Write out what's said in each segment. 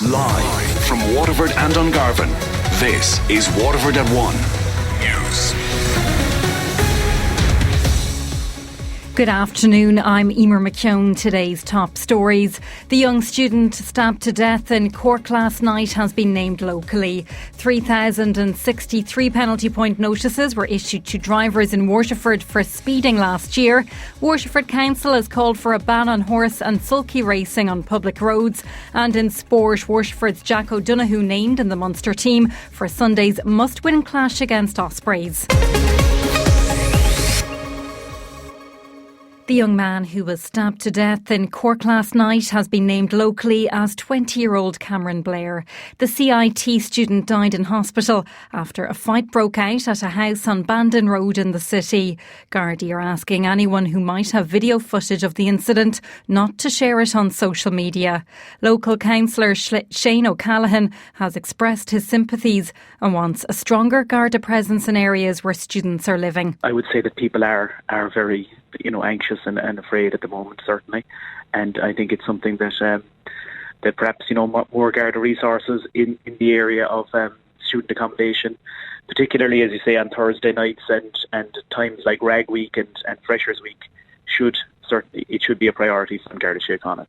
Live from Waterford and Dungarvan, this is Waterford at 1 News. Good afternoon, I'm Eimear McKeown. Today's top stories. The young student stabbed to death in Cork last night has been named locally. 3,063 penalty point notices were issued to drivers in Waterford for speeding last year. Waterford Council has called for a ban on horse and sulky racing on public roads. And in sport, Waterford's Jack O'Donoghue named in the Munster team for Sunday's must-win clash against Ospreys. The young man who was stabbed to death in Cork last night has been named locally as 20-year-old Cameron Blair. The CIT student died in hospital after a fight broke out at a house on Bandon Road in the city. Gardaí are asking anyone who might have video footage of the incident not to share it on social media. Local councillor Shane O'Callaghan has expressed his sympathies and wants a stronger Garda presence in areas where students are living. I would say that people are very anxious and afraid at the moment, certainly, and I think it's something that that perhaps more Garda resources in the area of student accommodation, particularly as you say on Thursday nights and times like Rag Week and Freshers Week, should be a priority from Garda Síochána.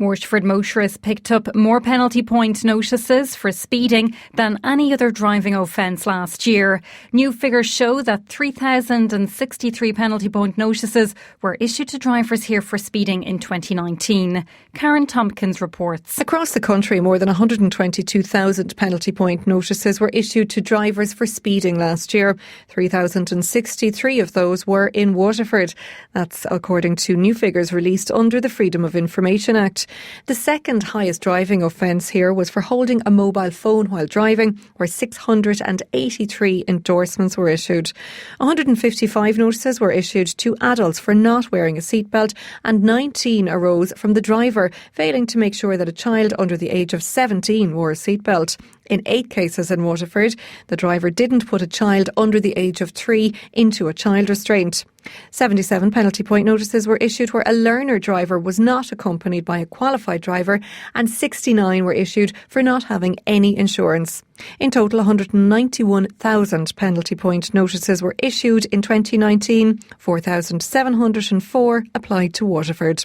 Waterford motorists picked up more penalty point notices for speeding than any other driving offence last year. New figures show that 3,063 penalty point notices were issued to drivers here for speeding in 2019. Karen Tompkins reports. Across the country, more than 122,000 penalty point notices were issued to drivers for speeding last year. 3,063 of those were in Waterford. That's according to new figures released under the Freedom of Information Act. The second highest driving offence here was for holding a mobile phone while driving, where 683 endorsements were issued. 155 notices were issued to adults for not wearing a seatbelt, and 19 arose from the driver failing to make sure that a child under the age of 17 wore a seatbelt. In 8 cases in Waterford, the driver didn't put a child under the age of 3 into a child restraint. 77 penalty point notices were issued where a learner driver was not accompanied by a qualified driver, and 69 were issued for not having any insurance. In total, 191,000 penalty point notices were issued in 2019. 4,704 applied to Waterford.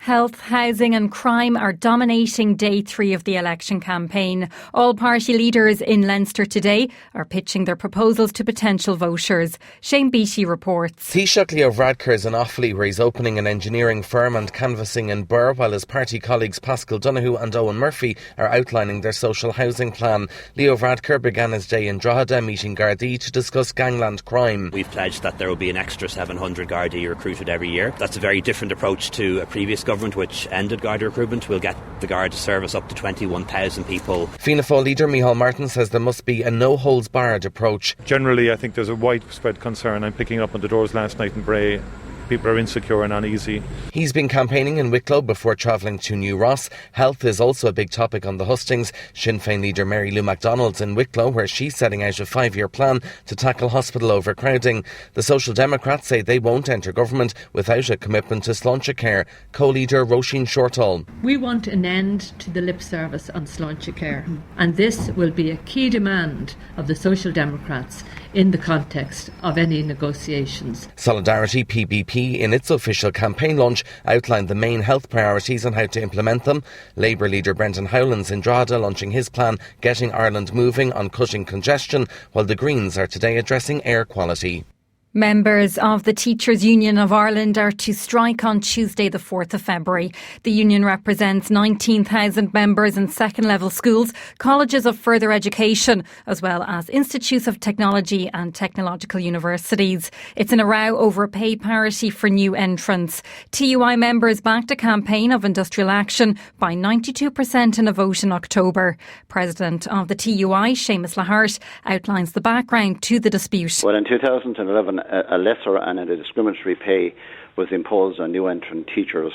Health, housing and crime are dominating day 3 of the election campaign. All party leaders in Leinster today are pitching their proposals to potential voters. Shane Beattie reports. Taoiseach Leo Varadkar is in Offaly, where he's opening an engineering firm and canvassing in Birr, while his party colleagues Pascal Donoghue and Owen Murphy are outlining their social housing plan. Leo Varadkar began his day in Drogheda, meeting Gardaí to discuss gangland crime. We've pledged that there will be an extra 700 Gardaí recruited every year. That's a very different approach to a previous government which ended Garda recruitment. Will get the Garda service up to 21,000 people. Fianna Fáil leader Micheál Martin says there must be a no-holds-barred approach. Generally, I think there's a widespread concern. I'm picking up on the doors last night in Bray. People are insecure and uneasy. He's been campaigning in Wicklow before travelling to New Ross. Health is also a big topic on the hustings. Sinn Féin leader Mary Lou MacDonald's in Wicklow, where she's setting out a 5-year plan to tackle hospital overcrowding. The Social Democrats say they won't enter government without a commitment to sláinte care. Co-leader Roisin Shortall. We want an end to the lip service on sláinte care, and this will be a key demand of the Social Democrats in the context of any negotiations. Solidarity PBP in its official campaign launch outlined the main health priorities and how to implement them. Labour leader Brendan Howland's in Drogheda launching his plan Getting Ireland Moving on cutting congestion, while the Greens are today addressing air quality. Members of the Teachers' Union of Ireland are to strike on Tuesday the 4th of February. The union represents 19,000 members in second-level schools, colleges of further education, as well as institutes of technology and technological universities. It's in a row over a pay parity for new entrants. TUI members backed a campaign of industrial action by 92% in a vote in October. President of the TUI, Seamus Lahart, outlines the background to the dispute. Well, in 2011, a lesser and a discriminatory pay was imposed on new entrant teachers.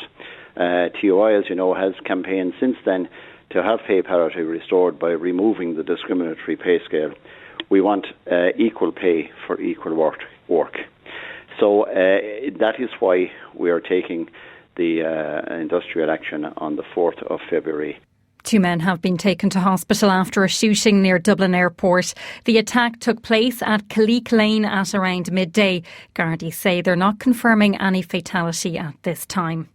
TUI, as you know, has campaigned since then to have pay parity restored by removing the discriminatory pay scale. We want equal pay for equal work. So that is why we are taking the industrial action on the 4th of February. 2 men have been taken to hospital after a shooting near Dublin Airport. The attack took place at Caleek Lane at around midday. Gardaí say they're not confirming any fatality at this time.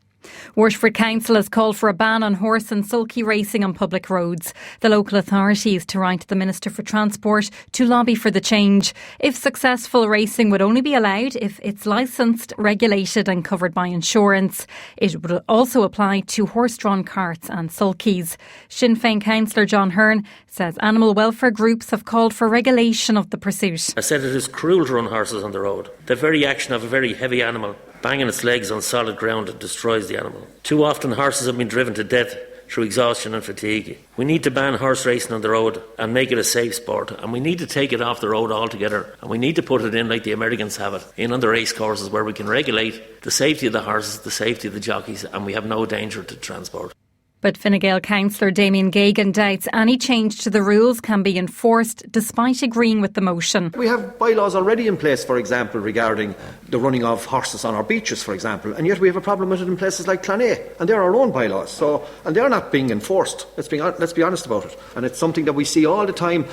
Waterford Council has called for a ban on horse and sulky racing on public roads. The local authority is to write to the Minister for Transport to lobby for the change. If successful, racing would only be allowed if it's licensed, regulated and covered by insurance. It would also apply to horse-drawn carts and sulkies. Sinn Féin councillor John Hearn says animal welfare groups have called for regulation of the pursuit. I said it is cruel to run horses on the road. The very action of a very heavy animal banging its legs on solid ground destroys the animal. Too often horses have been driven to death through exhaustion and fatigue. We need to ban horse racing on the road and make it a safe sport, and we need to take it off the road altogether, and we need to put it in like the Americans have it, in on the race courses where we can regulate the safety of the horses, the safety of the jockeys, and we have no danger to transport. But Fine Gael councillor Damien Gagan doubts any change to the rules can be enforced despite agreeing with the motion. We have bylaws already in place, for example, regarding the running of horses on our beaches, for example, and yet we have a problem with it in places like Clonea, and they're our own bylaws, and they're not being enforced. Let's be honest about it. And it's something that we see all the time.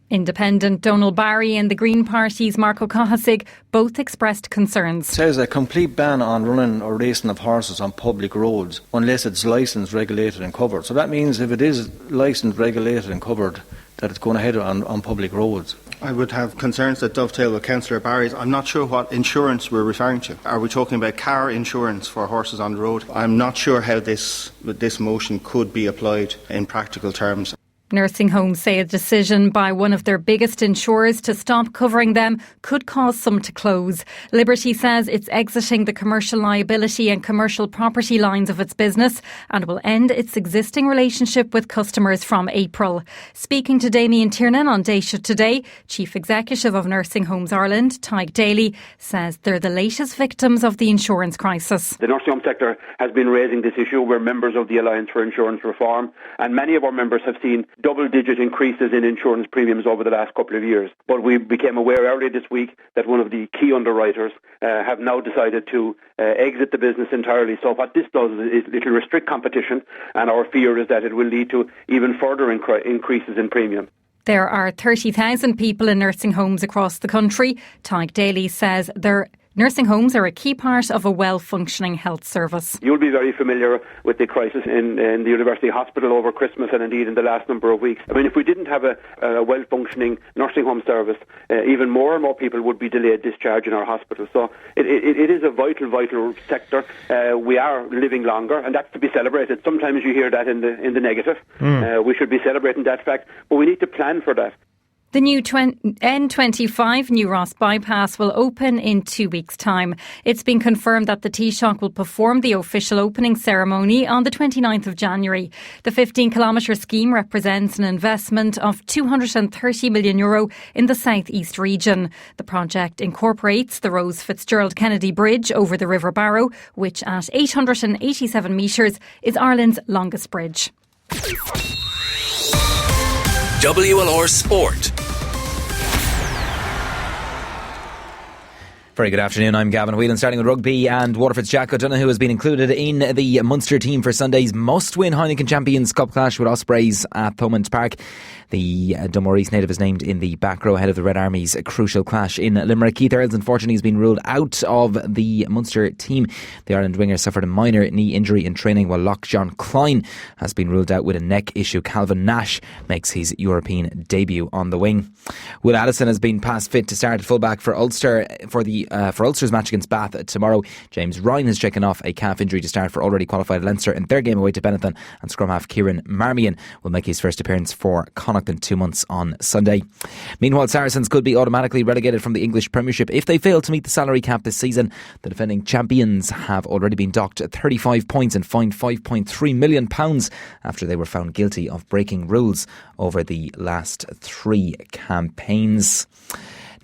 Independent Donal Barry and the Green Party's Marco Kohasig both expressed concerns. It says a complete ban on running or racing of horses on public roads unless it's licensed, regulated and covered. So that means if it is licensed, regulated and covered, that it's going ahead on public roads. I would have concerns that dovetail with Councillor Barry's. I'm not sure what insurance we're referring to. Are we talking about car insurance for horses on the road? I'm not sure how this motion could be applied in practical terms. Nursing homes say a decision by one of their biggest insurers to stop covering them could cause some to close. Liberty says it's exiting the commercial liability and commercial property lines of its business and will end its existing relationship with customers from April. Speaking to Damien Tiernan on Daysha Today, Chief Executive of Nursing Homes Ireland, Tig Daly, says they're the latest victims of the insurance crisis. The nursing home sector has been raising this issue. We're members of the Alliance for Insurance Reform, and many of our members have seen double-digit increases in insurance premiums over the last couple of years. But we became aware earlier this week that one of the key underwriters have now decided to exit the business entirely. So what this does is it will restrict competition, and our fear is that it will lead to even further increases in premium. There are 30,000 people in nursing homes across the country. Tig Daly says nursing homes are a key part of a well-functioning health service. You'll be very familiar with the crisis in the University Hospital over Christmas and indeed in the last number of weeks. I mean, if we didn't have a well-functioning nursing home service, even more and more people would be delayed discharge in our hospitals. So it is a vital sector. We are living longer, and that's to be celebrated. Sometimes you hear that in the negative. We should be celebrating that fact, but we need to plan for that. The new N25 New Ross bypass will open in 2 weeks' time. It's been confirmed that the Taoiseach will perform the official opening ceremony on the 29th of January. The 15-kilometre scheme represents an investment of €230 million in the South East region. The project incorporates the Rose Fitzgerald Kennedy Bridge over the River Barrow, which at 887 metres is Ireland's longest bridge. WLR Sport. Very good afternoon, I'm Gavin Whelan, starting with rugby, and Waterford's Jack O'Donoghue has been included in the Munster team for Sunday's must-win Heineken Champions Cup clash with Ospreys at Thomond Park. The Dunmorese native is named in the back row ahead of the Red Army's crucial clash in Limerick. Keith Earls, unfortunately, has been ruled out of the Munster team. The Ireland winger suffered a minor knee injury in training, while Loch John Klein has been ruled out with a neck issue. Calvin Nash makes his European debut on the wing. Will Addison has been past fit to start at fullback for Ulster for Ulster's match against Bath tomorrow. James Ryan has shaken off a calf injury to start for already qualified Leinster in their game away to Benetton, and scrum half Kieran Marmion will make his first appearance for Connacht in 2 months on Sunday. Meanwhile, Saracens could be automatically relegated from the English Premiership if they fail to meet the salary cap this season. The defending champions have already been docked 35 points and fined £5.3 million after they were found guilty of breaking rules over the last 3 campaigns.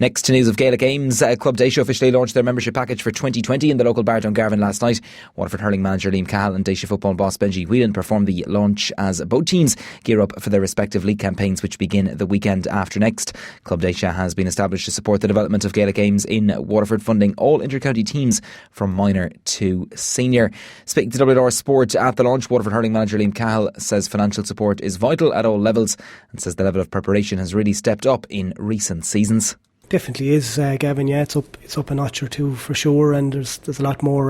Next to news of Gaelic Games, Club Daisha officially launched their membership package for 2020 in the local bar Dungarvan last night. Waterford hurling manager Liam Cahill and Daisha football boss Benji Whelan performed the launch as both teams gear up for their respective league campaigns, which begin the weekend after next. Club Daisha has been established to support the development of Gaelic Games in Waterford, funding all inter-county teams from minor to senior. Speaking to WR Sport at the launch, Waterford hurling manager Liam Cahill says financial support is vital at all levels and says the level of preparation has really stepped up in recent seasons. Definitely is, Gavin. Yeah, it's up a notch or two for sure, and there's a lot more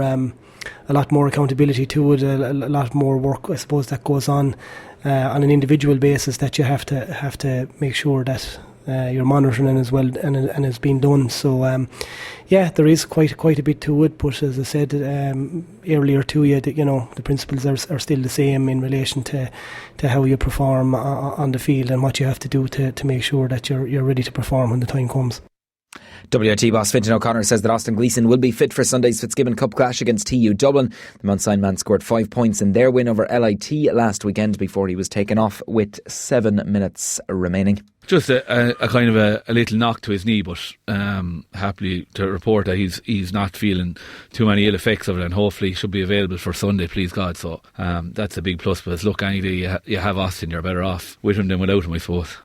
accountability to it, a lot more work, I suppose, that goes on an individual basis that you have to make sure that you're monitoring as well, and it's being done. So yeah, there is quite a bit to it, but as I said earlier to you, the principles are still the same in relation to how you perform on the field and what you have to do to make sure that you're ready to perform when the time comes. WRT boss Fintan O'Connor says that Austin Gleeson will be fit for Sunday's Fitzgibbon Cup clash against TU Dublin. The Mount Sion man scored 5 points in their win over LIT last weekend before he was taken off with 7 minutes remaining. Just a kind of a little knock to his knee, but happily to report that he's not feeling too many ill effects of it, and hopefully should be available for Sunday, please God. So that's a big plus. But look, any day you have Austin, you're better off with him than without him, I suppose.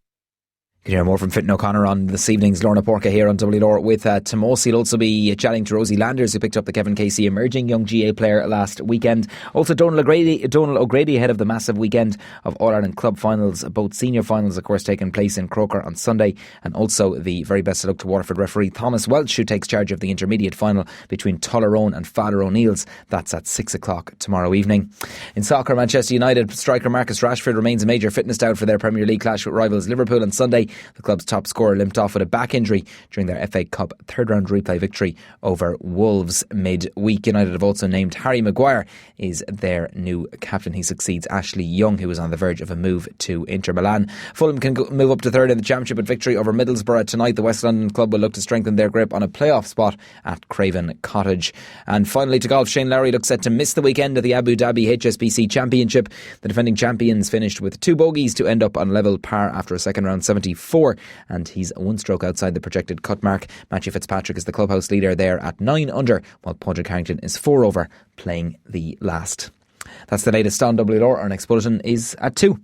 You can hear more from Fintan O'Connor on this evening's Lorna Porca here on WLR with Tomos. He'll also be chatting to Rosie Landers, who picked up the Kevin Casey Emerging Young GA player last weekend. Also Donal O'Grady ahead of the massive weekend of All-Ireland Club finals, both senior finals of course taking place in Croker on Sunday, and also the very best of luck to Waterford referee Thomas Welch, who takes charge of the intermediate final between Tullerone and Father O'Neill's. That's at 6 o'clock tomorrow evening. In soccer, Manchester United striker Marcus Rashford remains a major fitness doubt for their Premier League clash with rivals Liverpool on Sunday. The club's top scorer limped off with a back injury during their FA Cup third round replay victory over Wolves midweek. United have also named Harry Maguire is their new captain. He succeeds Ashley Young, who is on the verge of a move to Inter Milan. Fulham can move up to third in the Championship with victory over Middlesbrough tonight. The West London club will look to strengthen their grip on a playoff spot at Craven Cottage. And finally to golf, Shane Lowry looks set to miss the weekend of the Abu Dhabi HSBC Championship. The defending champions finished with 2 bogeys to end up on level par after a second round 74, and he's 1 stroke outside the projected cut mark. Matthew Fitzpatrick is the clubhouse leader there at 9 under, while Padraig Harrington is 4 over, playing the last. That's the latest on WLR. Our next bulletin is at 2.